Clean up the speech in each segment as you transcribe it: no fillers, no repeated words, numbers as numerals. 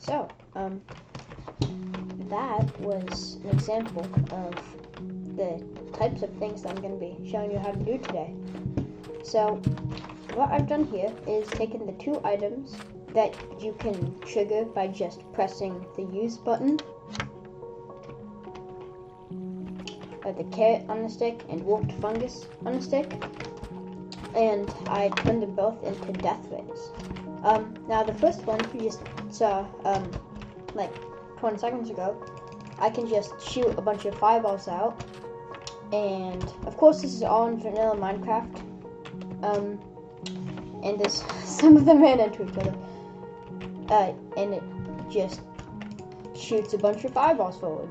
So, that was an example of the types of things that I'm going to be showing you how to do today. So, what I've done here is taken the two items that you can trigger by just pressing the use button, the carrot on the stick and warped fungus on the stick, and I turned them both into death rays. Now the first one you just saw like 20 seconds ago, I can just shoot a bunch of fireballs out, and of course this is all in vanilla Minecraft, and there's some of them ran into each other, and it just shoots a bunch of fireballs forward.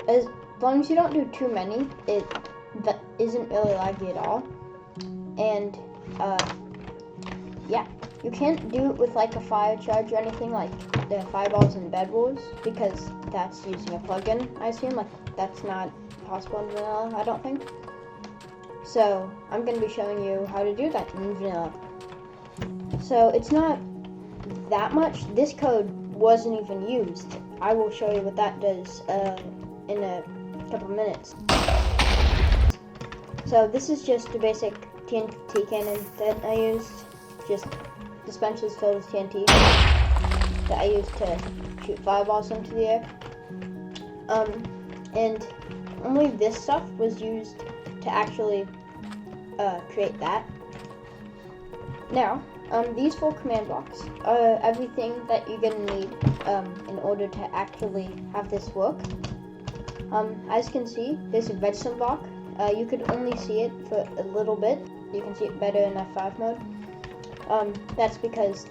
As long as you don't do too many, that isn't really laggy at all. And yeah, you can't do it with like a fire charge or anything like the fireballs in Bed Wars, because that's using a plugin, I assume. Like, that's not possible in vanilla, I don't think. So I'm going to be showing you how to do that in vanilla. So it's not that much. This code wasn't even used. I will show you what that does in a couple minutes. So this is just a basic TNT cannon that I used, just dispensers filled with TNT that I used to shoot fireballs into the air. And only this stuff was used to actually create that. Now, these 4 command blocks are everything that you're gonna need in order to actually have this work. As you can see, there's a redstone block. You could only see it for a little bit. You can see it better in F5 mode. That's because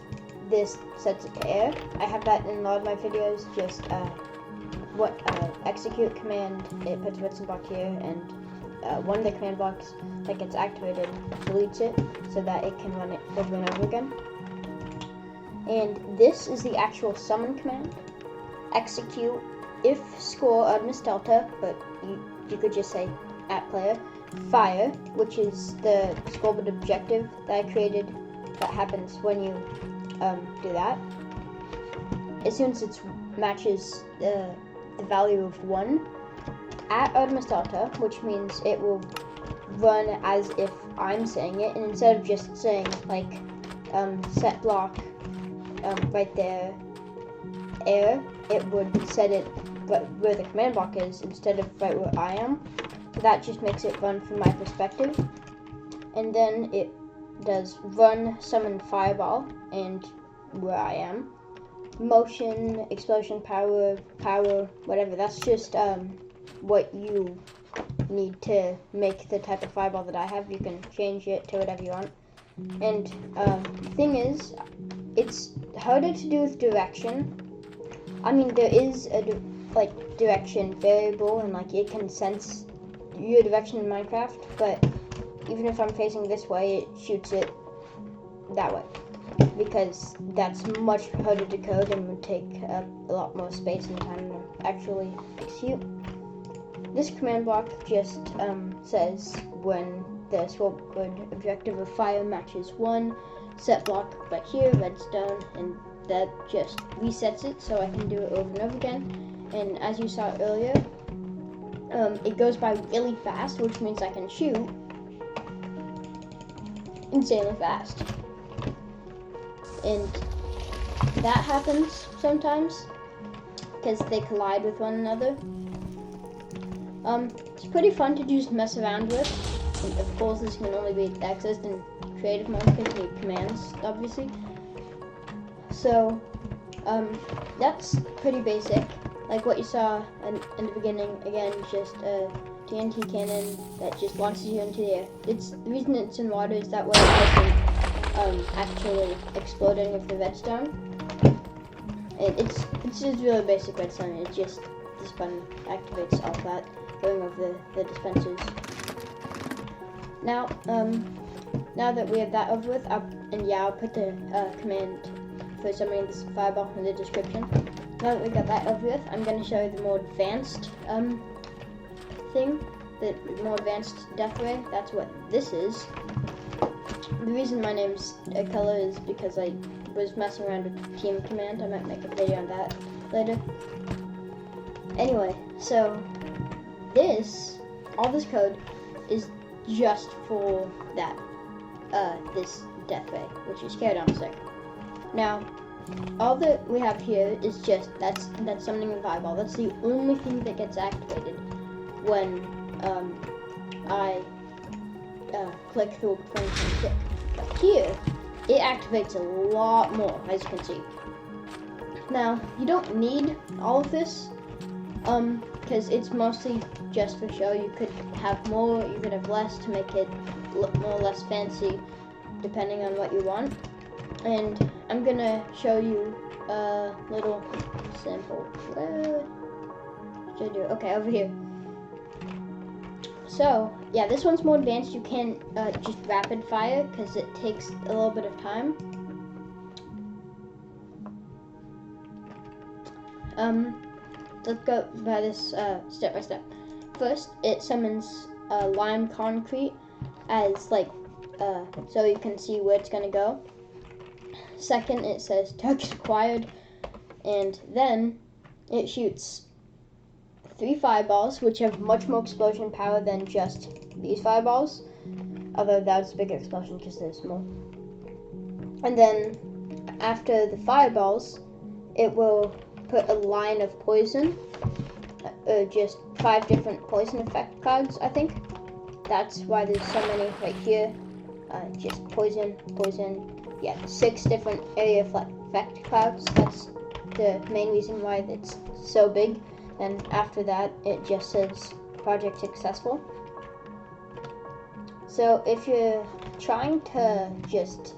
this sets it to air. I have that in a lot of my videos. Just execute command, it puts a redstone block here, and one of the command blocks that gets activated deletes it so that it can run it over and over again. And this is the actual summon command. Execute if score Artemis Delta, but you could just say @player, fire, which is the scoreboard objective that I created that happens when you do that. As soon as it matches the value of 1, @Artemis Delta, which means it will run as if I'm saying it, and instead of just saying like set block right there, air, it would set it where the command block is instead of right where I am. That just makes it run from my perspective. And then it does run, summon fireball, and where I am. Motion, explosion, power, whatever. That's just what you need to make the type of fireball that I have. You can change it to whatever you want. And the thing is, it's harder to do with direction. I mean, there is a direction variable, and like it can sense your direction in Minecraft, but even if I'm facing this way, it shoots it that way, because that's much harder to code and would take a lot more space and time to actually execute. This command block just says when the scoreboard objective of fire matches 1, set block right here, redstone, and that just resets it so I can do it over and over again. And as you saw earlier, it goes by really fast, which means I can shoot insanely fast. And that happens sometimes because they collide with one another. It's pretty fun to just mess around with. And of course, this can only be accessed in creative mode because you need commands, obviously. So, that's pretty basic. Like what you saw in the beginning, again, just a TNT cannon that just launches you into the air. The reason it's in water is that way it doesn't actually exploding with the redstone. And it's just really basic redstone. It just, this button activates all that, going over the dispensers. Now, now that we have that over with, I'll put the command for summoning this fireball in the description. Now that we got that over with, I'm going to show you the more advanced thing, the more advanced death ray. That's what this is. The reason my name's color is because was messing around with team command. I might make a video on that later. Anyway, so all this code is just for that, this death ray, which is carried on a stick. Now, all that we have here is just, that's summoning a fireball. That's the only thing that gets activated when I click the flame stick. But here, it activates a lot more, as you can see. Now, you don't need all of this, because it's mostly just for show. You could have more, you could have less to make it look more or less fancy, depending on what you want. And I'm gonna show you a little sample. Where should I do? Okay, over here. So, yeah, this one's more advanced. You can just rapid fire, because it takes a little bit of time. Let's go by this step by step. First, it summons lime concrete as like, so you can see where it's gonna go. Second, it says target acquired, and then it shoots 3 fireballs, which have much more explosion power than just these fireballs, although that's a bigger explosion because they're small. And then after the fireballs, it will put a line of poison, just 5 different poison effect cards, I think. That's why there's so many right here. Just poison, yeah, 6 different area effect clouds. That's the main reason why it's so big. And after that, it just says project successful. So if you're trying to just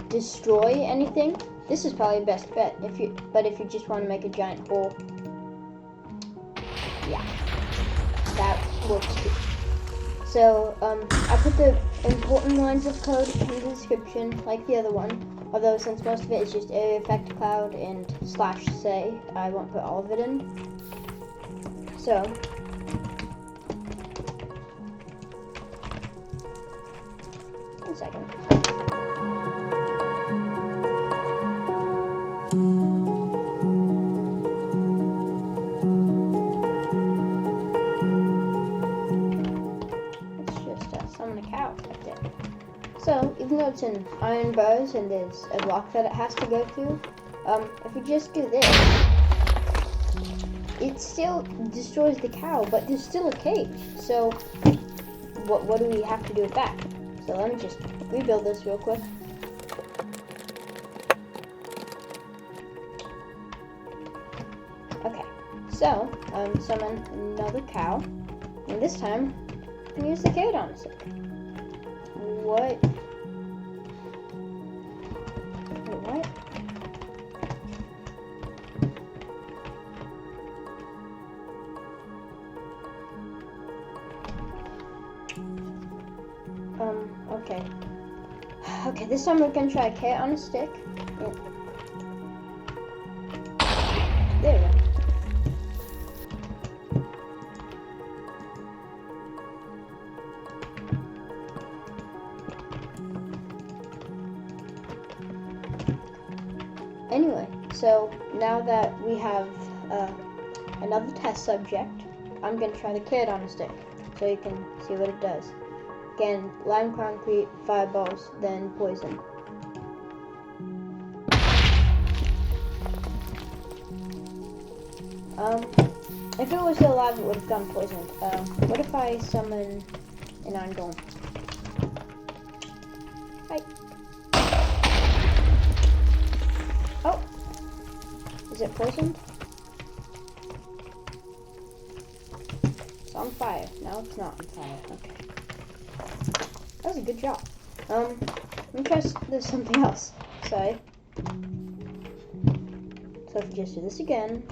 destroy anything, this is probably the best bet. If you just want to make a giant hole, yeah, that works too. So I put the important lines of code in the description, like the other one. Although since most of it is just area effect cloud and /say, I won't put all of it in. So one second. Summon a cow right there. So, even though it's in iron bars and there's a block that it has to go through, if we just do this, it still destroys the cow, but there's still a cage. So, what do we have to do with that? So let me just rebuild this real quick. Okay, so, summon another cow, and this time, I can use the carrot on a stick. What? Wait, what? Okay. Okay, this time we're gonna try a carrot on a stick. Yeah. There we go. Anyway, so now that we have another test subject, I'm going to try the carrot on a stick so you can see what it does. Again, lime concrete, fireballs, then poison. If it was still alive, it would have gone poisoned. What if I summon an iron golem? Hi. Oh! Is it poisoned? It's on fire. No, it's not on fire. Okay. That was a good job. Let me try there's something else. Sorry. So if you just do this again.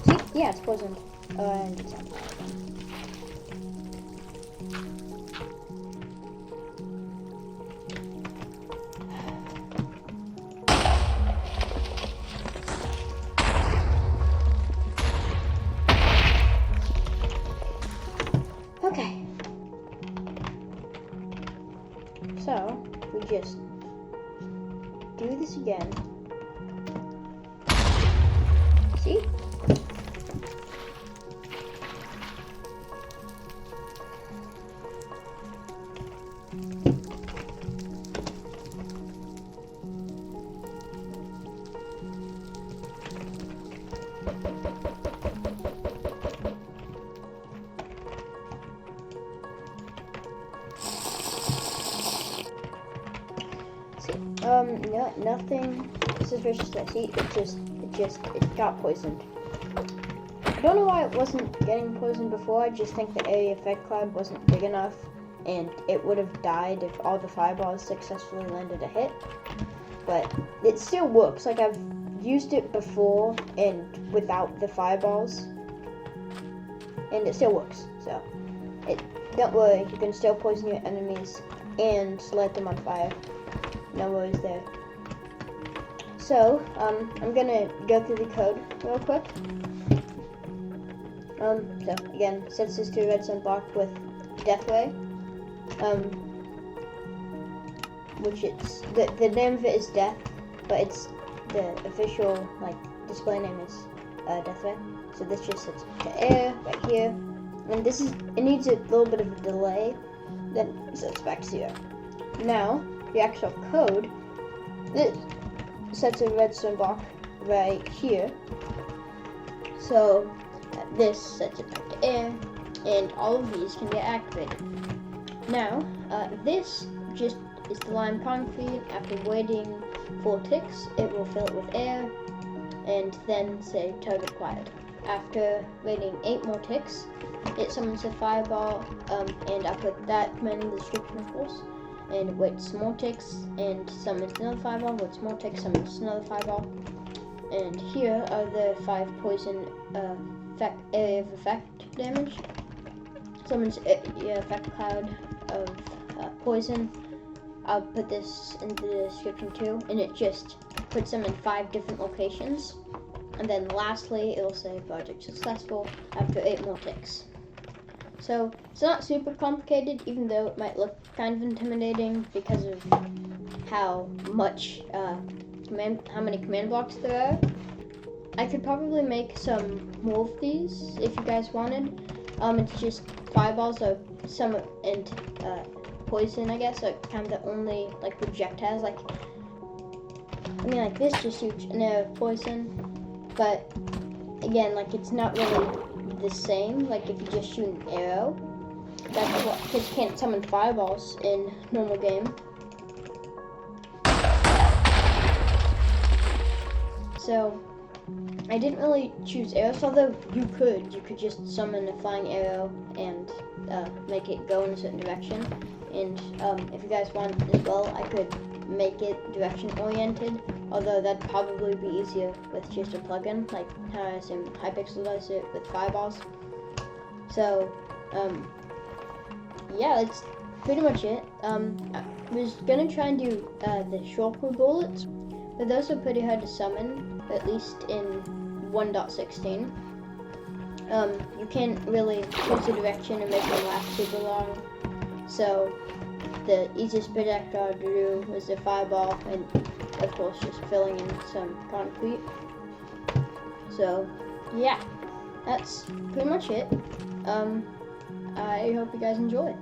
See? Yeah, it's poisoned. And it's on fire again. So we just do this again. See? No, nothing suspicious there. See, it got poisoned. I don't know why it wasn't getting poisoned before. I just think the area effect cloud wasn't big enough, and it would have died if all the fireballs successfully landed a hit. But it still works. Like, I've used it before and without the fireballs, and it still works. So, don't worry, you can still poison your enemies and light them on fire. No worries there. So, I'm gonna go through the code real quick. So again, sets this to redstone block with Deathray. Which it's the name of it is Death, but it's the official display name is Deathray. So this just sets to air right here, and it needs a little bit of a delay, then it sets back to 0. Now the actual code, this sets a redstone block right here. So this sets it back to air, and all of these can get activated. Now, this just is the lime concrete. After waiting 4 ticks, it will fill it with air, and then say target acquired. After waiting 8 more ticks, it summons a fireball, and I'll put that command in the description, of course. And it waits some more ticks, and summons another fireball, waits more ticks, summons another fireball. And here are the 5 poison area of effect damage. Summons effect cloud of poison. I'll put this in the description too, and it just puts them in 5 different locations. And then lastly, it'll say project successful after 8 more ticks. So it's not super complicated, even though it might look kind of intimidating because of how many command blocks there are. I could probably make some more of these if you guys wanted. It's just fireballs or some and poison, I guess, like kind of the only projectiles. Like this just shoots an arrow of poison, but again, it's not really the same. Like if you just shoot an arrow, that's what kids can't summon fireballs in normal game. So I didn't really choose arrows, although you could just summon a flying arrow and make it go in a certain direction. And if you guys want as well, I could make it direction oriented, although that'd probably be easier with just a plugin, like how I assume Hypixel does it with fireballs. So yeah, that's pretty much it. I was gonna try and do the shortcut bullets, but those are pretty hard to summon, at least in 1.16. You can't really choose a direction and make them last super long. So the easiest projectile to do was the fireball, and of course just filling in some concrete. So yeah, that's pretty much it. I hope you guys enjoy.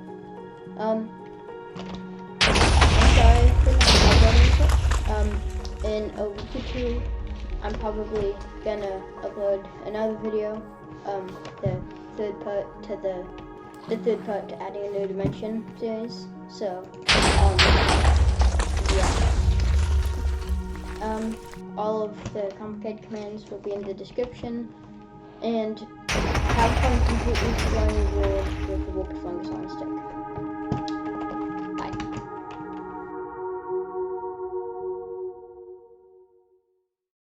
I'm sorry for not uploading such. In a week or 2, I'm probably gonna upload another video, the third part to adding a new dimension series. So yeah. All of the complicated commands will be in the description, and have fun completely exploring the world with the Warped Fungus on a stick.